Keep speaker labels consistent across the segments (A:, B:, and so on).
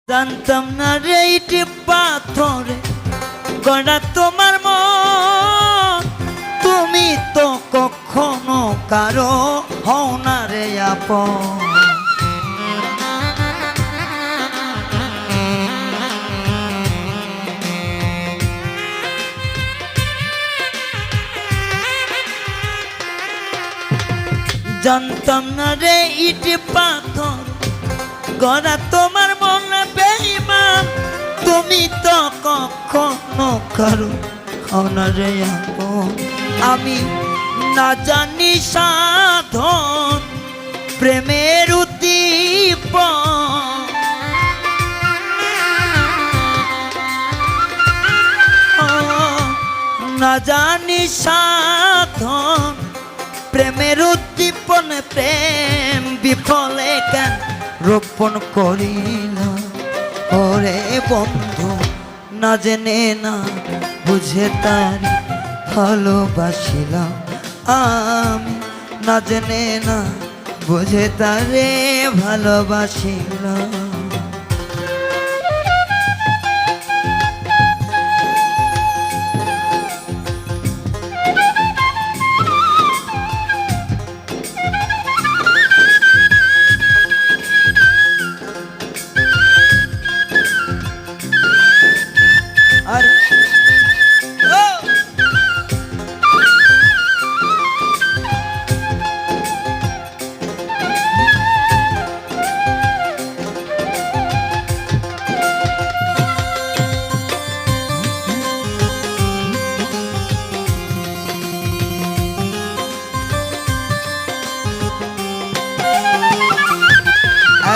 A: জানতাম না রে ইটি পাথরে গড়া তোমার মন, তুমি তো কখনো কারো হও না রে আপন। জানতাম না রে ইটি পাথর গড়া তোমার মন বেঈমান, তুমি তো কখনো কারো হও না রে আপন। আমি না জানি সাধন প্রেমের উদ্দীপন, না জানি সাধন প্রেমের উদ্দীপন, প্রেম বিফলে কেন রোপণ করিলাম ওরে বন্ধু, না জেনে না বুঝে তার ভালোবাসিলাম আমি, না জেনে না বুঝে তারে ভালোবাসিলাম।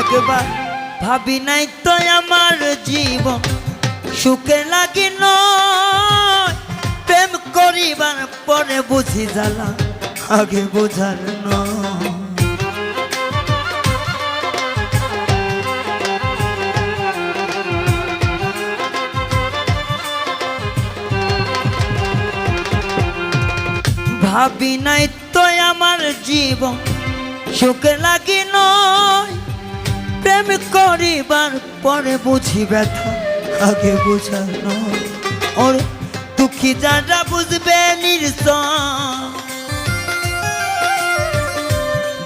A: একবার ভাবি নাই তো আমার জীবন সুখে লাগি নয়, প্রেম করিবার পরে বুঝি জ্বালা আগে বোঝার নয়। ভাবি নাই তো আমার জীবন সুখে লাগি নয়, প্রেম করিবার পরে বুঝি ব্যথা আগে বোঝানো। ওর দুঃখী যারা বুঝবে নির্সন,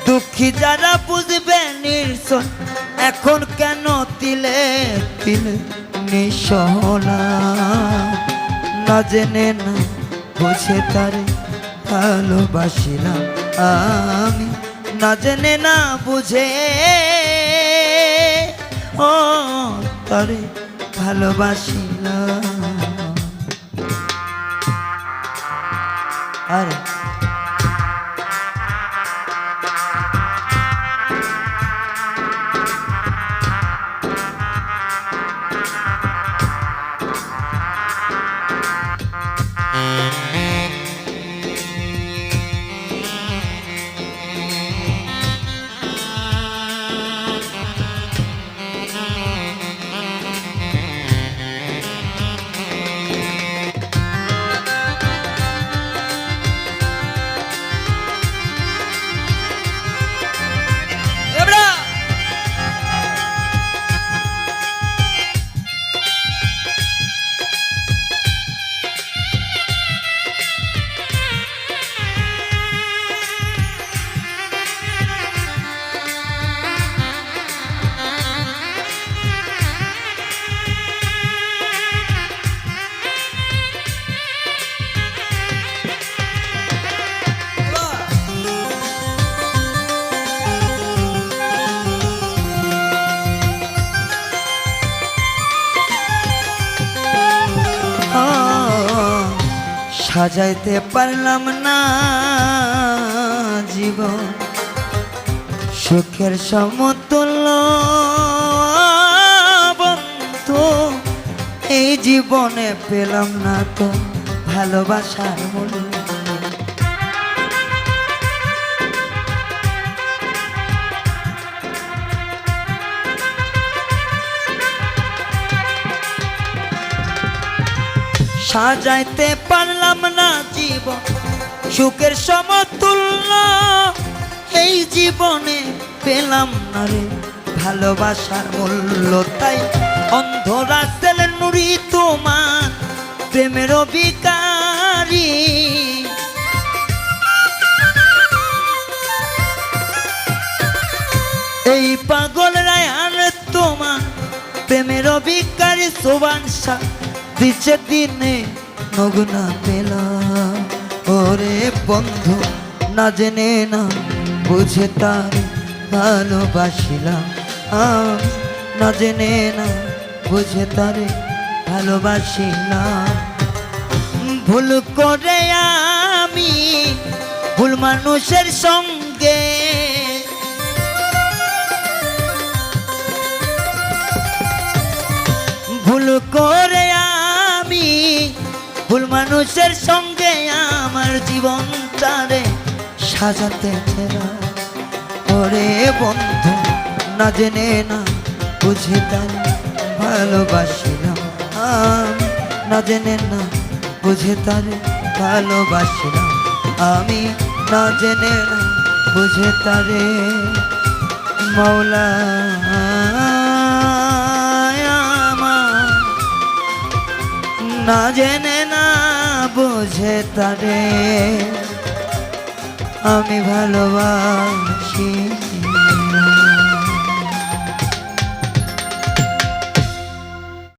A: দুঃখী যারা বুঝবে নির্সন, এখন কেন তিলে তিলে নিঃসহলা, না জেনে না বুঝে তারে ভালোবাসিলাম আমি, না জেনে না বুঝে ও তারে ভালোবাসিলাম। আরে সাজাইতে পারলাম না জীবন সুখের সমতুল্য বন্ধু, এই জীবনে পেলাম না তো ভালোবাসার মূল্য। সাজাইতে পারলাম না জীবন সুখের সমতুল্য, এই জীবনে পেলাম না রে ভালোবাসার মূল্য। তাই অন্ধ রাসেল নুরি তোমার প্রেমের ভিখারি। এই পাগল রায়ান তোমার প্রেমের ভিখারি। সোবান শাহ দিচ্ছে দিনে নগ্না পেলা। ওরে বন্ধু না জেনে না বুঝে তার ভালোবাসিলাম। না জেনে না বুঝে তারে ভালোবাসিলাম। ভুল করে আমি ভুল মানুষের সঙ্গে ভুল করে আমি ভুল মানুষের সঙ্গে আমার জীবনটারে সাজাতে চেনা। ওরে বন্ধু না জেনে না বুঝে তার ভালোবাসিলাম। আমি না জেনে না বুঝে তার ভালোবাসিলাম। আমি না জেনে না বুঝে তারে মৌলা আমার না জেনে না বুঝে তারে আমি ভালোবাসি।